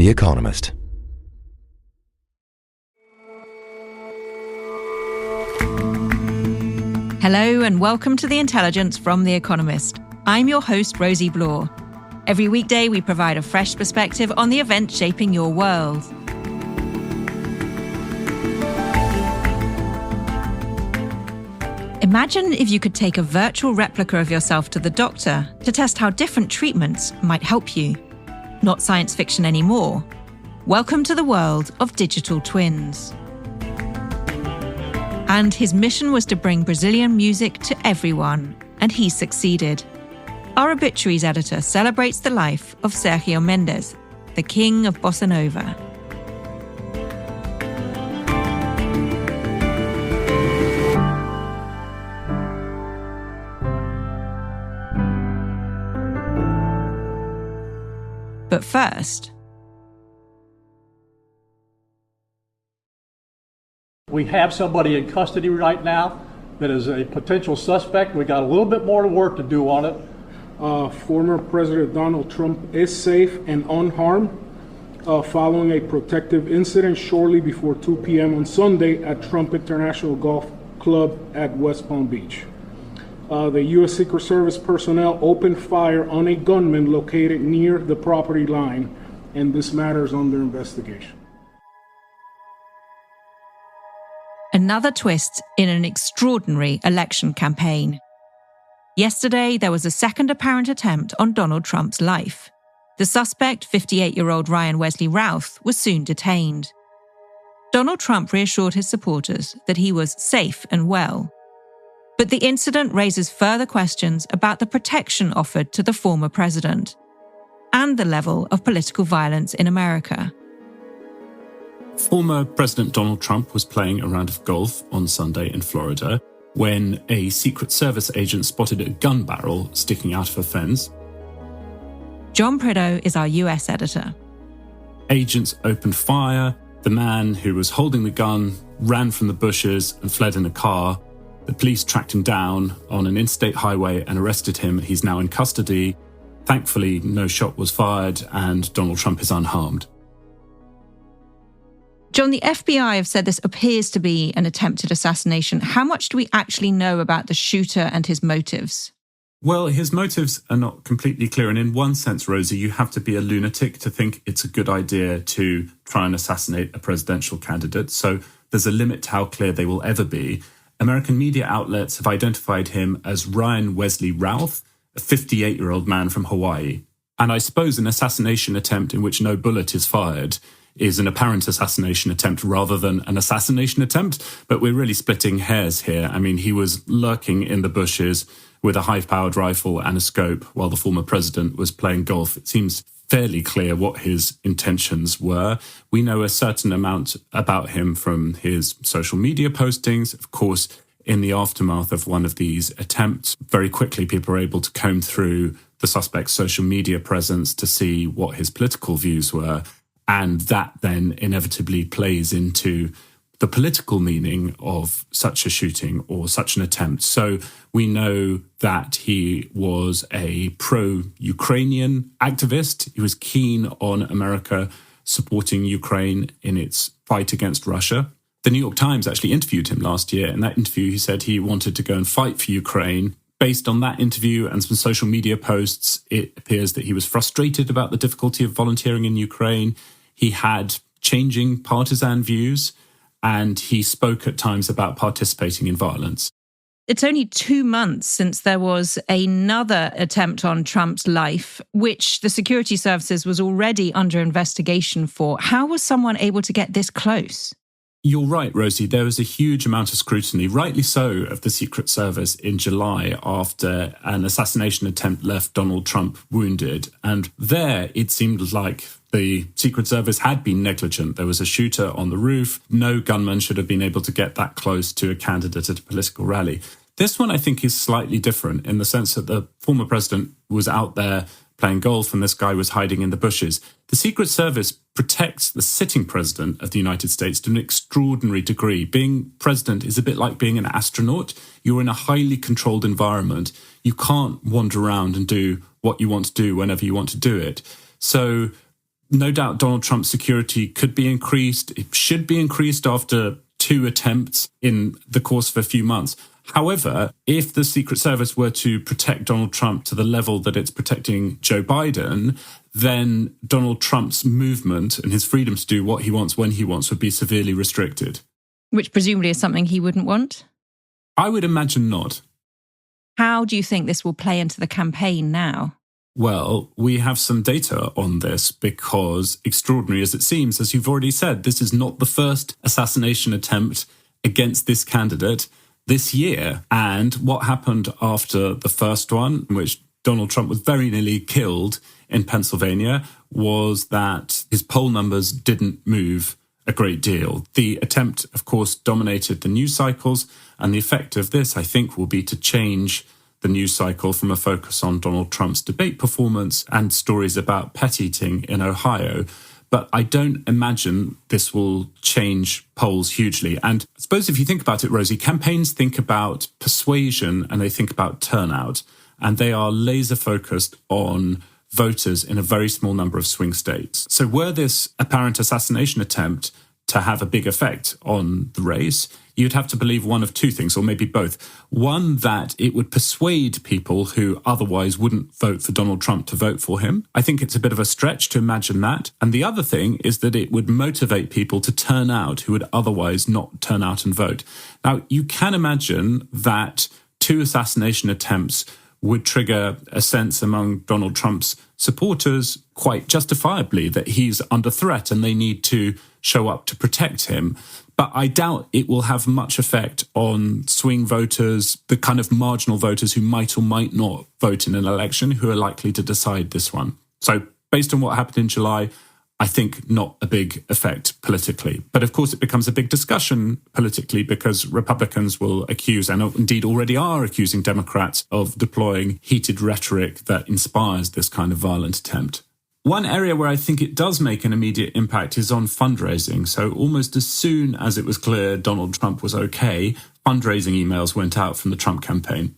The Economist. Hello and welcome to The Intelligence from The Economist. I'm your host, Rosie Blore. Every weekday we provide a fresh perspective on the events shaping your world. Imagine if you could take a virtual replica of yourself to the doctor to test how different treatments might help you. Not science fiction anymore. Welcome to the world of digital twins. And his mission was to bring Brazilian music to everyone, and he succeeded. Our obituaries editor celebrates the life of Sergio Mendes, the king of bossa nova. But first, we have somebody in custody right now that is a potential suspect. We got a little bit more work to do on it. Former President Donald Trump is safe and unharmed following a protective incident shortly before 2 p.m. on Sunday at Trump International Golf Club at West Palm Beach. The U.S. Secret Service personnel opened fire on a gunman located near the property line, and this matter is under investigation. Another twist in an extraordinary election campaign. Yesterday, there was a second apparent attempt on Donald Trump's life. The suspect, 58-year-old Ryan Wesley Routh, was soon detained. Donald Trump reassured his supporters that he was safe and well. But the incident raises further questions about the protection offered to the former president and the level of political violence in America. Former President Donald Trump was playing a round of golf on Sunday in Florida when a Secret Service agent spotted a gun barrel sticking out of a fence. John Prideaux is our US editor. Agents opened fire. The man who was holding the gun ran from the bushes and fled in a car. The police tracked him down on an interstate highway and arrested him. He's now in custody. Thankfully, no shot was fired and Donald Trump is unharmed. John, the FBI have said this appears to be an attempted assassination. How much do we actually know about the shooter and his motives? Well, his motives are not completely clear. And in one sense, Rosie, you have to be a lunatic to think it's a good idea to try and assassinate a presidential candidate. So there's a limit to how clear they will ever be. American media outlets have identified him as Ryan Wesley Routh, a 58-year-old man from Hawaii. And I suppose an assassination attempt in which no bullet is fired is an apparent assassination attempt rather than an assassination attempt. But we're really splitting hairs here. I mean, he was lurking in the bushes with a high-powered rifle and a scope while the former president was playing golf. It seems fairly clear what his intentions were. We know a certain amount about him from his social media postings. Of course, in the aftermath of one of these attempts, very quickly people are able to comb through the suspect's social media presence to see what his political views were. And that then inevitably plays into the political meaning of such a shooting or such an attempt. So we know that he was a pro-Ukrainian activist. He was keen on America supporting Ukraine in its fight against Russia. The New York Times actually interviewed him last year. In that interview, he said he wanted to go and fight for Ukraine. Based on that interview and some social media posts, it appears that he was frustrated about the difficulty of volunteering in Ukraine. He had changing partisan views, and he spoke at times about participating in violence. It's only 2 months since there was another attempt on Trump's life, which the security services was already under investigation for. How was someone able to get this close? You're right, Rosie. There was a huge amount of scrutiny, rightly so, of the Secret Service in July after an assassination attempt left Donald Trump wounded. And there, it seemed like the Secret Service had been negligent. There was a shooter on the roof. No gunman should have been able to get that close to a candidate at a political rally. This one, I think, is slightly different in the sense that the former president was out there playing golf and this guy was hiding in the bushes. The Secret Service protects the sitting president of the United States to an extraordinary degree. Being president is a bit like being an astronaut. You're in a highly controlled environment. You can't wander around and do what you want to do whenever you want to do it. So No doubt Donald Trump's security could be increased. It should be increased after 2 attempts in the course of a few months. However, if the Secret Service were to protect Donald Trump to the level that it's protecting Joe Biden, then Donald Trump's movement and his freedom to do what he wants when he wants would be severely restricted. Which presumably is something he wouldn't want? I would imagine not. How do you think this will play into the campaign now? Well, we have some data on this because, extraordinary as it seems, as you've already said, this is not the first assassination attempt against this candidate this year. And what happened after the first one, in which Donald Trump was very nearly killed in Pennsylvania, was that his poll numbers didn't move a great deal. The attempt, of course, dominated the news cycles, and the effect of this, I think, will be to change the news cycle from a focus on Donald Trump's debate performance and stories about pet eating in Ohio. But I don't imagine this will change polls hugely. And I suppose if you think about it, Rosie, campaigns think about persuasion and they think about turnout, and they are laser focused on voters in a very small number of swing states. So were this apparent assassination attempt to have a big effect on the race, you'd have to believe one of two things, or maybe both. One, that it would persuade people who otherwise wouldn't vote for Donald Trump to vote for him. I think it's a bit of a stretch to imagine that. And the other thing is that it would motivate people to turn out who would otherwise not turn out and vote. Now, you can imagine that 2 assassination attempts would trigger a sense among Donald Trump's supporters, quite justifiably, that he's under threat and they need to show up to protect him. But I doubt it will have much effect on swing voters, the kind of marginal voters who might or might not vote in an election, who are likely to decide this one. So based on what happened in July, I think not a big effect politically. But of course, it becomes a big discussion politically because Republicans will accuse, and indeed already are accusing, Democrats of deploying heated rhetoric that inspires this kind of violent attempt. One area where I think it does make an immediate impact is on fundraising. So almost as soon as it was clear Donald Trump was okay, fundraising emails went out from the Trump campaign.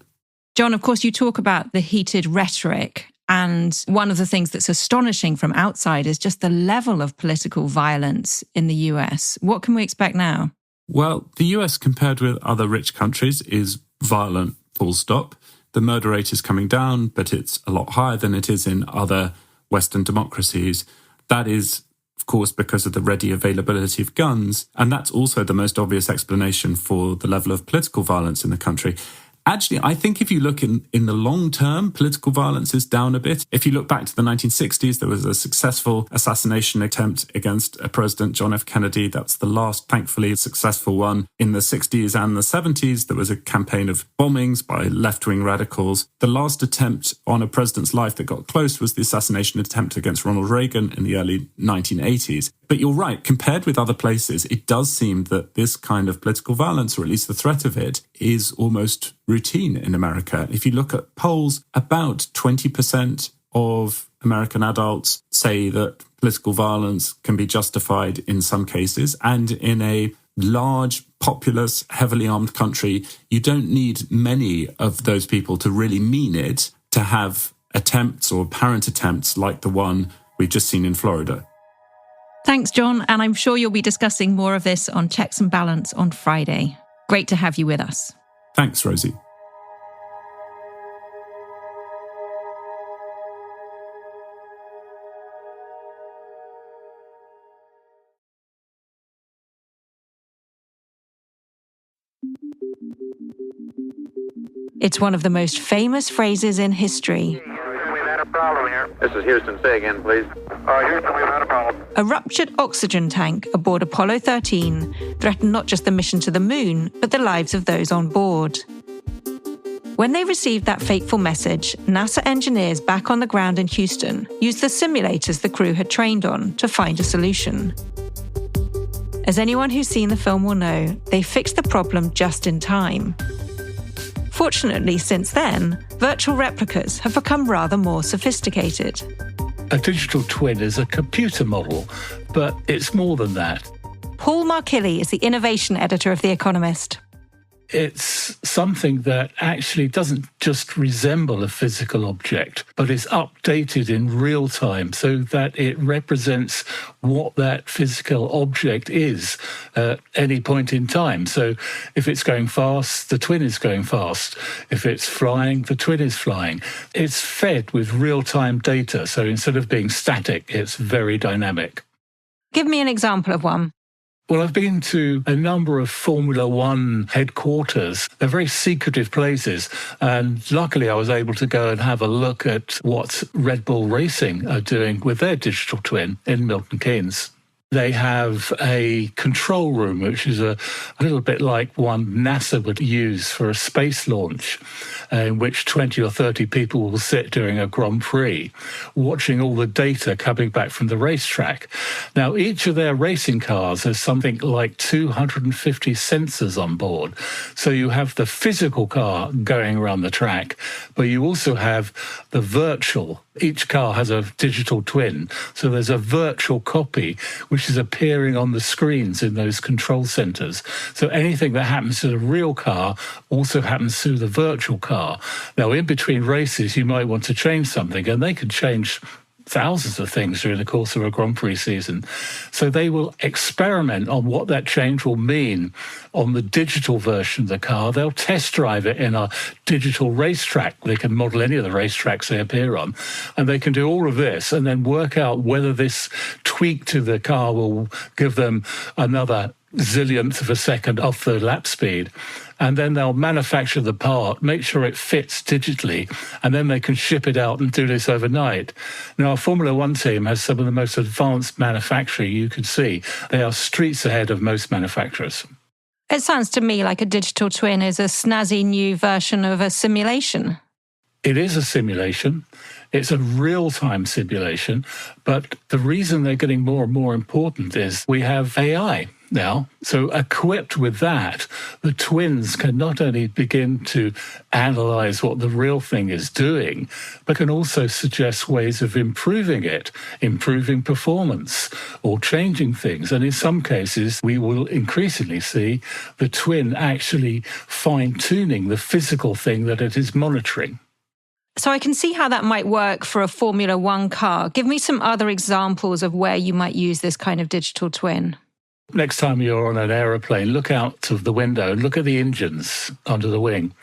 John, of course, you talk about the heated rhetoric. And one of the things that's astonishing from outside is just the level of political violence in the US. What can we expect now? Well, the US, compared with other rich countries, is violent, full stop. The murder rate is coming down, but it's a lot higher than it is in other Western democracies. That is, of course, because of the ready availability of guns. And that's also the most obvious explanation for the level of political violence in the country. Actually, I think if you look in the long term, political violence is down a bit. If you look back to the 1960s, there was a successful assassination attempt against President John F. Kennedy. That's the last, thankfully, successful one. In the 60s and the 70s, there was a campaign of bombings by left-wing radicals. The last attempt on a president's life that got close was the assassination attempt against Ronald Reagan in the early 1980s. But you're right, compared with other places, it does seem that this kind of political violence, or at least the threat of it, is almost routine in America. If you look at polls, about 20% of American adults say that political violence can be justified in some cases. And in a large, populous, heavily armed country, you don't need many of those people to really mean it to have attempts or apparent attempts like the one we've just seen in Florida. Thanks, John. And I'm sure you'll be discussing more of this on Checks and Balance on Friday. Great to have you with us. Thanks, Rosie. It's one of the most famous phrases in history. We've had a problem here. This is Houston. Say again, please. Houston, we've had a problem. A ruptured oxygen tank aboard Apollo 13 threatened not just the mission to the moon, but the lives of those on board. When they received that fateful message, NASA engineers back on the ground in Houston used the simulators the crew had trained on to find a solution. As anyone who's seen the film will know, they fixed the problem just in time. Fortunately, since then, virtual replicas have become rather more sophisticated. A digital twin is a computer model, but it's more than that. Paul Markilli is the innovation editor of The Economist. it's something that actually doesn't just resemble a physical object, but is updated in real time so that it represents what that physical object is at any point in time. So if it's going fast, the twin is going fast. If it's flying, the twin is flying. It's fed with real-time data, so instead of being static, it's very dynamic. Give me an example of one. Well, I've been to a number of Formula One headquarters. They're very secretive places. And luckily, I was able to go and have a look at what Red Bull Racing are doing with their digital twin in Milton Keynes. They have a control room, which is a little bit like one NASA would use for a space launch, in which 20 or 30 people will sit during a Grand Prix, watching all the data coming back from the racetrack. Now, each of their racing cars has something like 250 sensors on board. So you have the physical car going around the track, but you also have the virtual. Each car has a digital twin. So there's a virtual copy, which is appearing on the screens in those control centers. So anything that happens to the real car also happens to the virtual car. Now, in between races, you might want to change something, and they can change thousands of things during the course of a Grand Prix season. So they will experiment on what that change will mean on the digital version of the car. They'll test drive it in a digital racetrack. They can model any of the racetracks they appear on. And they can do all of this and then work out whether this tweak to the car will give them another zillionth of a second off the lap speed. And then they'll manufacture the part, make sure it fits digitally, and then they can ship it out and do this overnight. Now, our Formula One team has some of the most advanced manufacturing you could see. They are streets ahead of most manufacturers. It sounds to me like a digital twin is a snazzy new version of a simulation. It is a simulation. It's a real-time simulation. But the reason they're getting more and more important is we have AI now. So equipped with that, the twins can not only begin to analyze what the real thing is doing, but can also suggest ways of improving it, improving performance, or changing things. And in some cases, we will increasingly see the twin actually fine-tuning the physical thing that it is monitoring. So I can see how that might work for a Formula One car. Give me some other examples of where you might use this kind of digital twin. Next time you're on an aeroplane, look out of the window and look at the engines under the wing.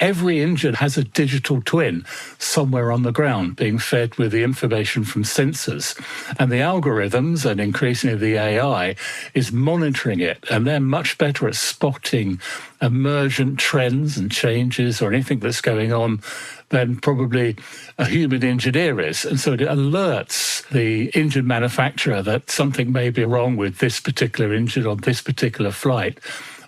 Every engine has a digital twin somewhere on the ground being fed with the information from sensors. And the algorithms, and increasingly the AI, is monitoring it. And they're much better at spotting emergent trends and changes or anything that's going on than probably a human engineer is. And so it alerts the engine manufacturer that something may be wrong with this particular engine on this particular flight.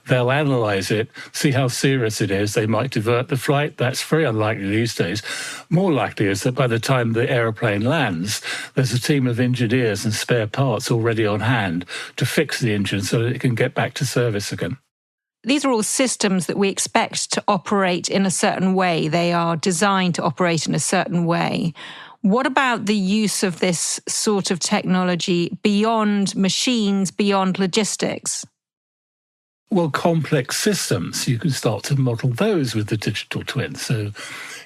They'll analyze it, see how serious it is. They might divert the flight. That's very unlikely these days. More likely is that by the time the aeroplane lands, there's a team of engineers and spare parts already on hand to fix the engine so that it can get back to service again. These are all systems that we expect to operate in a certain way. They are designed to operate in a certain way. What about the use of this sort of technology beyond machines, beyond logistics? Well, complex systems, you can start to model those with the digital twin. So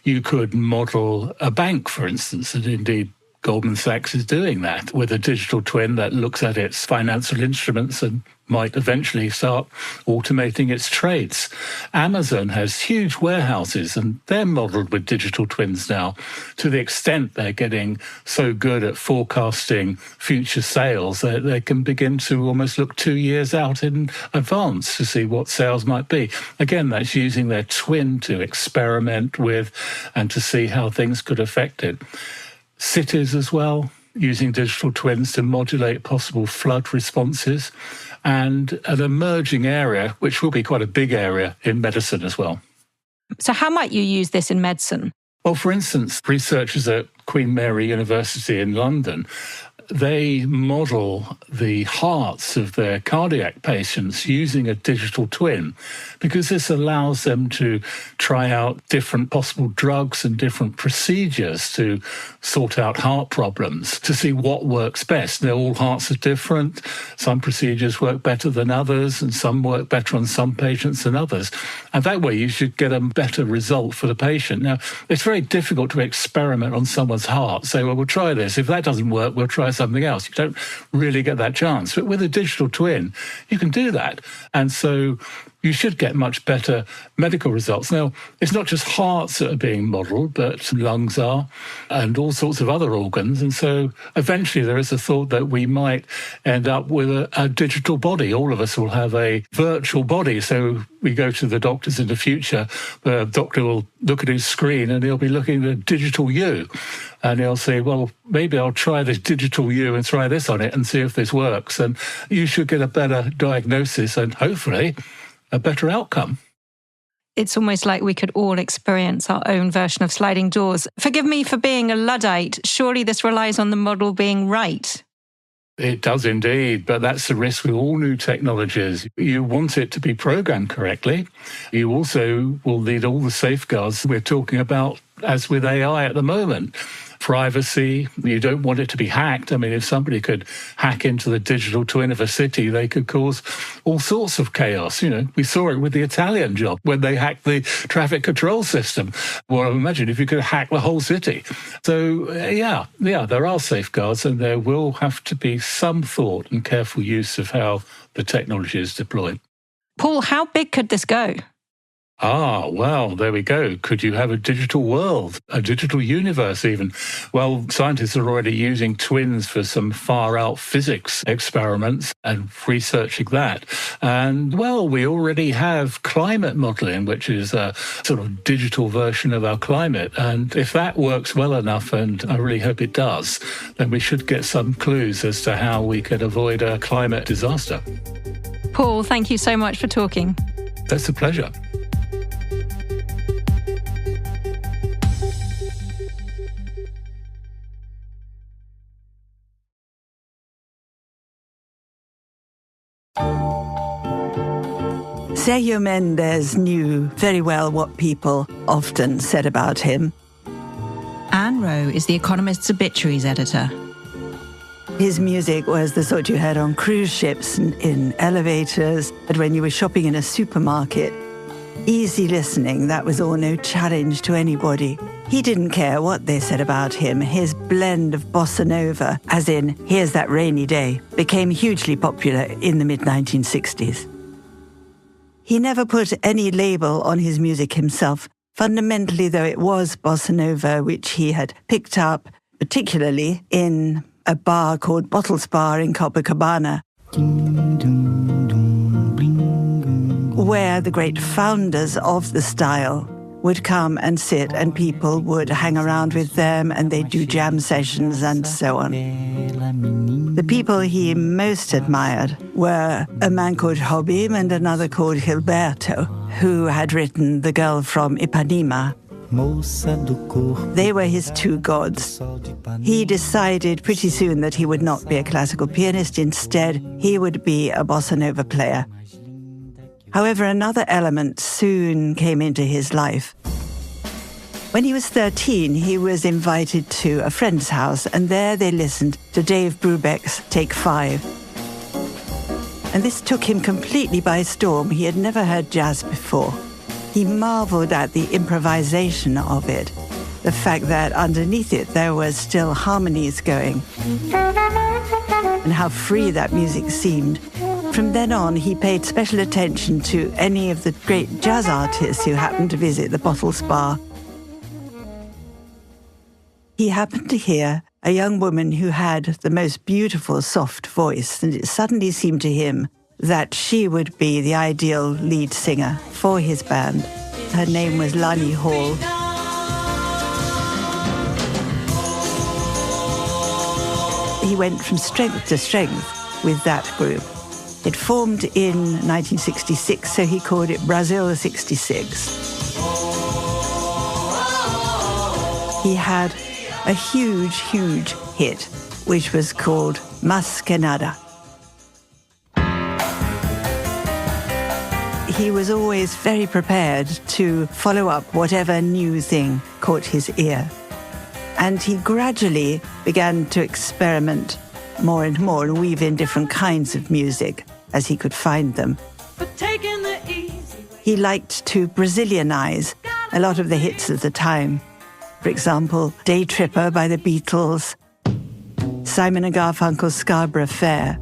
you could model a bank, for instance, and indeed Goldman Sachs is doing that with a digital twin that looks at its financial instruments and might eventually start automating its trades. Amazon has huge warehouses and they're modeled with digital twins now to the extent they're getting so good at forecasting future sales that they can begin to almost look 2 years out in advance to see what sales might be. Again, that's using their twin to experiment with and to see how things could affect it. Cities as well, using digital twins to modulate possible flood responses, and an emerging area, which will be quite a big area in medicine as well. So how might you use this in medicine? Well, for instance, researchers at Queen Mary University in London they model the hearts of their cardiac patients using a digital twin, because this allows them to try out different possible drugs and different procedures to sort out heart problems, to see what works best. Now, all hearts are different. Some procedures work better than others, and some work better on some patients than others. And that way you should get a better result for the patient. Now, it's very difficult to experiment on someone's heart. Say, well, we'll try this. If that doesn't work, we'll try something else. You don't really get that chance. But with a digital twin, you can do that. And so you should get much better medical results. Now, it's not just hearts that are being modelled, but lungs are, and all sorts of other organs. And so eventually there is a thought that we might end up with a digital body. All of us will have a virtual body. So we go to the doctors in the future, the doctor will look at his screen and he'll be looking at a digital you. And he'll say, well, maybe I'll try this digital you and try this on it and see if this works. And you should get a better diagnosis and hopefully a better outcome. It's almost like we could all experience our own version of sliding doors. Forgive me for being a Luddite. Surely this relies on the model being right. It does indeed, but that's the risk with all new technologies. You want it to be programmed correctly. You also will need all the safeguards we're talking about, as with AI at the moment. Privacy, you don't want it to be hacked. I mean, if somebody could hack into the digital twin of a city, they could cause all sorts of chaos. You know, we saw it with the Italian job when they hacked the traffic control system. Well, imagine if you could hack the whole city. So, yeah, there are safeguards, and there will have to be some thought and careful use of how the technology is deployed. Paul, how big could this go? Well, there we go. Could you have a digital world, a digital universe even? Well, scientists are already using twins for some far-out physics experiments and researching that. And, well, we already have climate modelling, which is a sort of digital version of our climate. And if that works well enough, and I really hope it does, then we should get some clues as to how we could avoid a climate disaster. Paul, thank you so much for talking. That's a pleasure. Sergio Mendes knew very well what people often said about him. Anne Rowe is The Economist's obituaries editor. His music was the sort you heard on cruise ships and in elevators, and when you were shopping in a supermarket. Easy listening, that was all no challenge to anybody. He didn't care what they said about him. His blend of bossa nova, as in Here's That Rainy Day, became hugely popular in the mid-1960s. He never put any label on his music himself, fundamentally though it was bossa nova, which he had picked up, particularly in a bar called Bottles Bar in Copacabana, where the great founders of the style would come and sit, and people would hang around with them and they'd do jam sessions and so on. The people he most admired were a man called Jobim and another called Gilberto, who had written The Girl from Ipanema. They were his two gods. He decided pretty soon that he would not be a classical pianist. Instead, he would be a bossa nova player. However, another element soon came into his life. When he was 13, he was invited to a friend's house, and there they listened to Dave Brubeck's Take 5. And this took him completely by storm. He had never heard jazz before. He marveled at the improvisation of it, the fact that underneath it there was still harmonies going, and how free that music seemed. From then on, he paid special attention to any of the great jazz artists who happened to visit the Bottles Bar. He happened to hear a young woman who had the most beautiful, soft voice, and it suddenly seemed to him that she would be the ideal lead singer for his band. Her name was Lani Hall. He went from strength to strength with that group. It formed in 1966, so he called it Brazil 66. He had a huge, huge hit which was called Más que Nada. He was always very prepared to follow up whatever new thing caught his ear. And he gradually began to experiment more and more and weave in different kinds of music as he could find them. He liked to Brazilianize a lot of the hits of the time. For example, Day Tripper by the Beatles, Simon and Garfunkel's Scarborough Fair.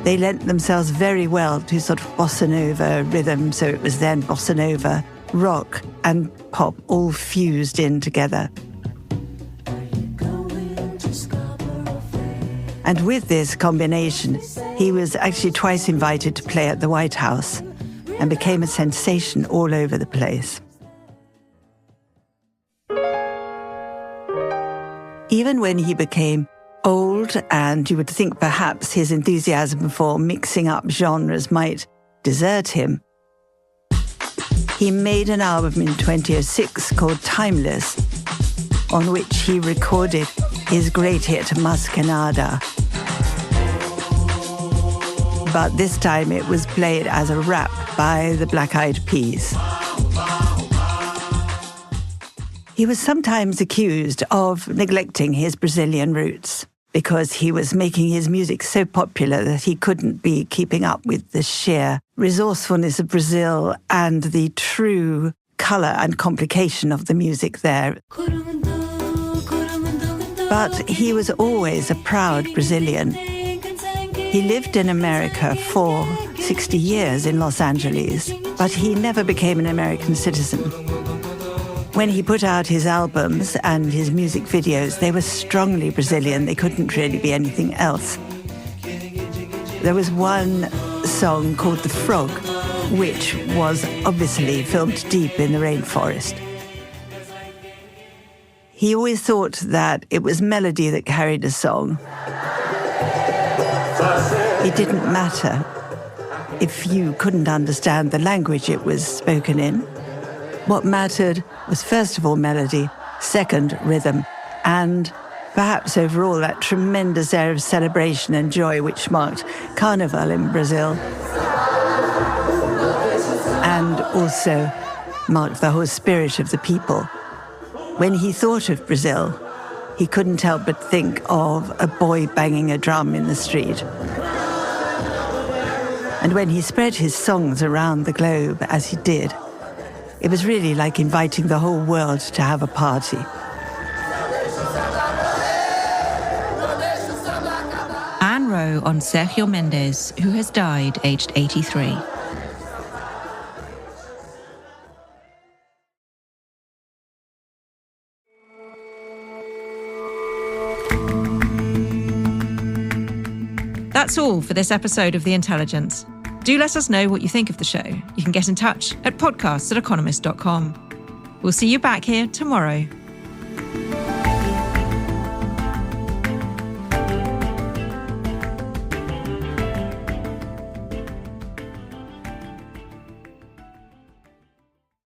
They lent themselves very well to sort of bossa nova rhythm, so it was then bossa nova, rock and pop all fused in together. And with this combination, he was actually twice invited to play at the White House and became a sensation all over the place. Even when he became old, and you would think perhaps his enthusiasm for mixing up genres might desert him, he made an album in 2006 called Timeless, on which he recorded his great hit Más que Nada. But this time it was played as a rap by the Black Eyed Peas. He was sometimes accused of neglecting his Brazilian roots, because he was making his music so popular that he couldn't be keeping up with the sheer resourcefulness of Brazil and the true colour and complication of the music there. But he was always a proud Brazilian. He lived in America for 60 years in Los Angeles, but he never became an American citizen. When he put out his albums and his music videos, they were strongly Brazilian. They couldn't really be anything else. There was one song called The Frog, which was obviously filmed deep in the rainforest. He always thought that it was melody that carried a song. It didn't matter if you couldn't understand the language it was spoken in. What mattered was, first of all, melody, second, rhythm, and perhaps overall that tremendous air of celebration and joy which marked Carnival in Brazil, and also marked the whole spirit of the people. When he thought of Brazil, he couldn't help but think of a boy banging a drum in the street. And when he spread his songs around the globe, as he did, it was really like inviting the whole world to have a party. Anne Rowe on Sergio Mendes, who has died aged 83. That's all for this episode of The Intelligence. Do let us know what you think of the show. You can get in touch at podcasts@economist.com. We'll see you back here tomorrow.